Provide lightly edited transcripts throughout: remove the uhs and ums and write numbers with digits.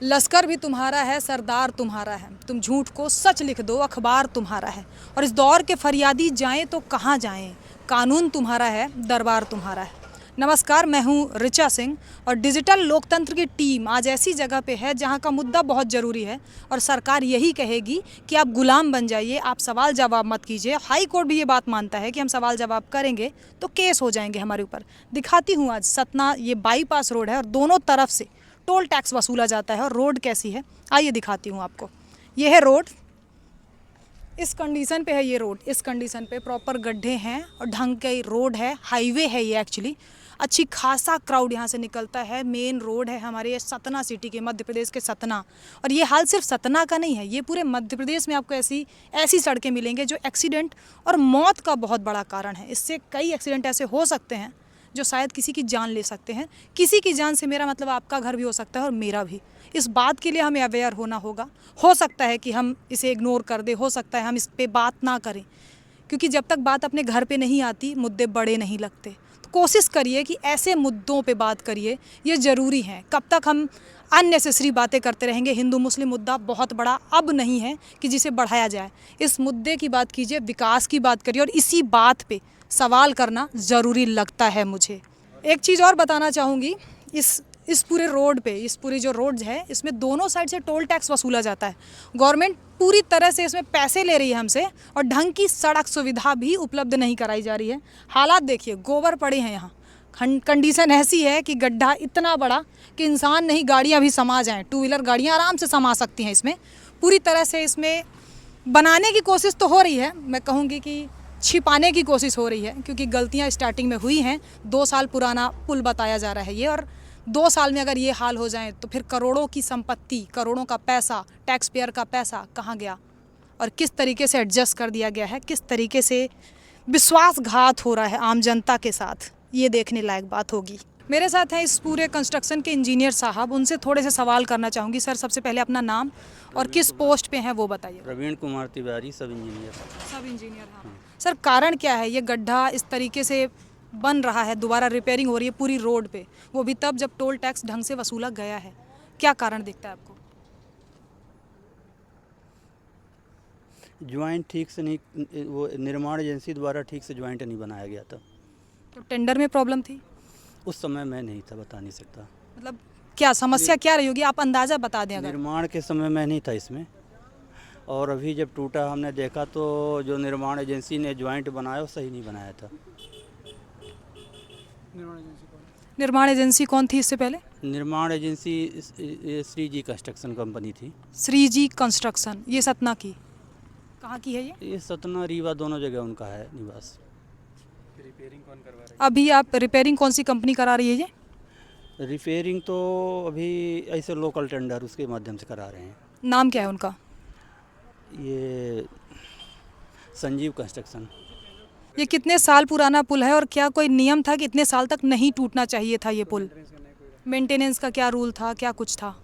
लश्कर भी तुम्हारा है, सरदार तुम्हारा है, तुम झूठ को सच लिख दो, अखबार तुम्हारा है। और इस दौर के फरियादी जाएं तो कहाँ जाएं, कानून तुम्हारा है, दरबार तुम्हारा है। नमस्कार, मैं हूँ ऋचा सिंह और डिजिटल लोकतंत्र की टीम आज ऐसी जगह पे है जहाँ का मुद्दा बहुत ज़रूरी है और सरकार यही कहेगी कि आप गुलाम बन जाइए, आप सवाल जवाब मत कीजिए। हाई कोर्ट भी ये बात मानता है कि हम सवाल जवाब करेंगे तो केस हो जाएंगे हमारे ऊपर। दिखाती हूँ आज सतना, ये बाईपास रोड है और दोनों तरफ से टोल टैक्स वसूला जाता है। और रोड कैसी है आइए दिखाती हूँ आपको। ये है रोड, इस कंडीशन पे है ये रोड, इस कंडीशन पे प्रॉपर गड्ढे हैं और ढंग के रोड है, हाईवे है ये एक्चुअली। अच्छी खासा क्राउड यहाँ से निकलता है, मेन रोड है हमारे ये सतना सिटी के, मध्य प्रदेश के सतना। और ये हाल सिर्फ सतना का नहीं है, ये पूरे मध्य प्रदेश में आपको ऐसी ऐसी सड़कें मिलेंगे जो एक्सीडेंट और मौत का बहुत बड़ा कारण है। इससे कई एक्सीडेंट ऐसे हो सकते हैं जो शायद किसी की जान ले सकते हैं। किसी की जान से मेरा मतलब आपका घर भी हो सकता है और मेरा भी। इस बात के लिए हमें अवेयर होना होगा। हो सकता है कि हम इसे इग्नोर कर दें, हो सकता है हम इस पे बात ना करें, क्योंकि जब तक बात अपने घर पे नहीं आती मुद्दे बड़े नहीं लगते। तो कोशिश करिए कि ऐसे मुद्दों पे बात करिए, ये ज़रूरी है। कब तक हम अननेसेसरी बातें करते रहेंगे। हिंदू मुस्लिम मुद्दा बहुत बड़ा अब नहीं है कि जिसे बढ़ाया जाए। इस मुद्दे की बात कीजिए, विकास की बात करिए और इसी बात पे सवाल करना ज़रूरी लगता है मुझे। एक चीज़ और बताना चाहूँगी, इस पूरे रोड पे, इस पूरी जो रोड है इसमें दोनों साइड से टोल टैक्स वसूला जाता है। गवर्नमेंट पूरी तरह से इसमें पैसे ले रही है हमसे और ढंग की सड़क सुविधा भी उपलब्ध नहीं कराई जा रही है। हालात देखिए, गोबर पड़े हैं यहाँ। कंडीशन ऐसी है कि गड्ढा इतना बड़ा कि इंसान नहीं, गाड़ियाँ भी समा जाएँ, टू व्हीलर गाड़ियाँ आराम से समा सकती हैं इसमें। पूरी तरह से इसमें बनाने की कोशिश तो हो रही है, मैं कहूँगी कि छिपाने की कोशिश हो रही है, क्योंकि गलतियाँ स्टार्टिंग में हुई हैं। 2 साल पुराना पुल बताया जा रहा है ये, और 2 साल में अगर ये हाल हो जाए तो फिर करोड़ों की संपत्ति, करोड़ों का पैसा, टैक्स पेयर का पैसा कहाँ गया और किस तरीके से एडजस्ट कर दिया गया है, किस तरीके से विश्वासघात हो रहा है आम जनता के साथ, ये देखने लायक बात होगी। मेरे साथ हैं इस पूरे कंस्ट्रक्शन के इंजीनियर साहब, उनसे थोड़े से सवाल करना चाहूँगी। सर, सबसे पहले अपना नाम और किस पोस्ट पे हैं वो बताइए। प्रवीण कुमार तिवारी, सब इंजीनियर। सब इंजीनियर, हाँ। सर, कारण क्या है ये गड्ढा इस तरीके से बन रहा है, दोबारा रिपेयरिंग हो रही है पूरी रोड पे, वो भी तब जब टोल टैक्स ढंग से वसूला गया है? क्या कारण दिखता है आपको? ज्वाइंट ठीक से नहीं, वो निर्माण एजेंसी द्वारा ठीक से ज्वाइंट नहीं बनाया गया था। तो टेंडर में प्रॉब्लम थी? उस समय मैं नहीं था, बता नहीं सकता। मतलब क्या समस्या क्या रही होगी, आप अंदाज़ा बता दें अगर। निर्माण के समय मैं नहीं था इसमें, और अभी जब टूटा हमने देखा तो जो निर्माण एजेंसी ने ज्वाइंट बनाया वो सही नहीं बनाया था। निर्माण एजेंसी कौन थी इससे पहले? निर्माण एजेंसी श्री जी कंस्ट्रक्शन कंपनी थी। श्री जी कंस्ट्रक्शन, ये सतना की? कहाँ की है ये सतना रीवा दोनों जगह उनका है निवास। रिपेयरिंग कौन करवा रहा है? अभी आप रिपेयरिंग कौन सी कंपनी करा रही है ये? रिपेयरिंग तो अभी ऐसे लोकल टेंडर उसके माध्यम से करा रहे हैं। नाम क्या है उनका? ये संजीव कंस्ट्रक्शन। ये कितने साल पुराना पुल है और क्या कोई नियम था कि इतने साल तक नहीं टूटना चाहिए था ये पुल? मेंटेनेंस का क्या रूल था, क्या कुछ था?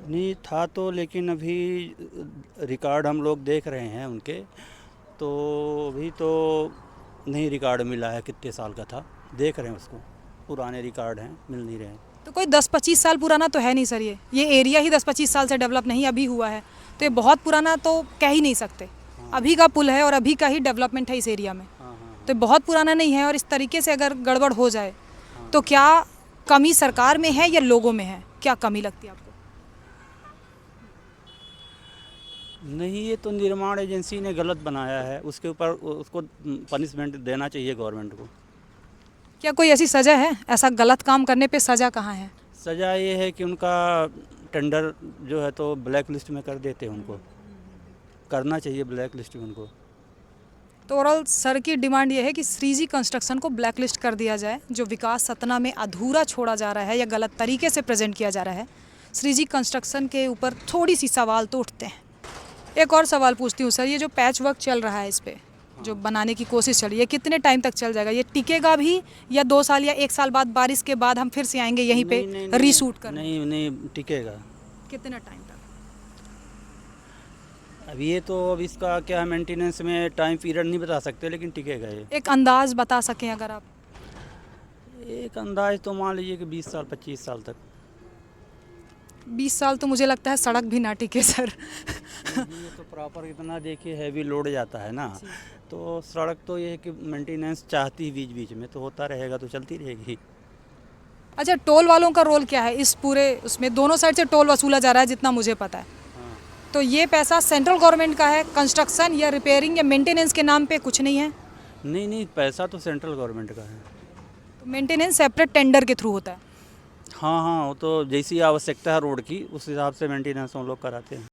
नहीं था तो, लेकिन अभी रिकॉर्ड हम लोग देख रहे हैं उनके, तो अभी तो नहीं रिकॉर्ड मिला है कितने साल का था, देख रहे हैं उसको, पुराने रिकॉर्ड हैं, मिल नहीं रहे हैं। तो कोई 10-25 साल पुराना तो है नहीं सर, ये एरिया ही 10-25 साल से डेवलप नहीं अभी हुआ है, तो ये बहुत पुराना तो कह ही नहीं सकते। अभी का पुल है और अभी का ही डेवलपमेंट है इस एरिया में, तो बहुत पुराना नहीं है। और इस तरीके से अगर गड़बड़ हो जाए तो क्या कमी सरकार में है या लोगों में है, क्या कमी लगती है आपको? नहीं, ये तो निर्माण एजेंसी ने गलत बनाया है, उसके ऊपर उसको पनिशमेंट देना चाहिए गवर्नमेंट को। क्या कोई ऐसी सज़ा है, ऐसा गलत काम करने पे सज़ा कहाँ है? सज़ा ये है कि उनका टेंडर जो है तो ब्लैक लिस्ट में कर देते हैं, उनको करना चाहिए ब्लैक लिस्ट में उनको। तो ओवरऑल सर की डिमांड ये है कि श्रीजी कंस्ट्रक्शन को ब्लैक लिस्ट कर दिया जाए। जो विकास सतना में अधूरा छोड़ा जा रहा है या गलत तरीके से प्रेजेंट किया जा रहा है, श्रीजी कंस्ट्रक्शन के ऊपर थोड़ी सी सवाल तो उठते हैं। एक और सवाल पूछती हूँ सर, ये जो पैच वर्क चल रहा है इस पर जो बनाने की कोशिश चल रही है, कितने टाइम तक चल जाएगा? ये टिकेगा भी या 2 साल या 1 साल बाद बारिश के बाद हम फिर से आएंगे यहीं पे रीशूट करने? नहीं नहीं, टिकेगा। कितना टाइम तक? अब ये तो, अब इसका क्या मेंटेनेंस में टाइम पीरियड नहीं बता सकते, लेकिन टिकेगा ये। एक अंदाज बता सकें अगर आप? एक अंदाज तो मान लीजिए कि 20 साल 25 साल तक। 20 साल तो मुझे लगता है सड़क भी ना टिके सर। ये तो प्रॉपर इतना देखिए हैवी लोड जाता है ना, तो सड़क तो ये है कि मेंटेनेंस चाहती है, बीच बीच में तो होता रहेगा, तो चलती रहेगी। अच्छा, टोल वालों का रोल क्या है इस पूरे उसमें? दोनों साइड से टोल वसूला जा रहा है जितना मुझे पता है। हाँ, तो ये पैसा सेंट्रल गवर्नमेंट का है, कंस्ट्रक्शन या रिपेयरिंग या मेंटेनेंस के नाम पे कुछ नहीं है? नहीं नहीं, पैसा तो सेंट्रल गवर्नमेंट का है। तो मेंटेनेंस सेपरेट टेंडर के थ्रू होता है? हाँ हाँ, वो तो जैसी आवश्यकता है रोड की, उस हिसाब से मेंटेनेंस हम लोग कराते हैं।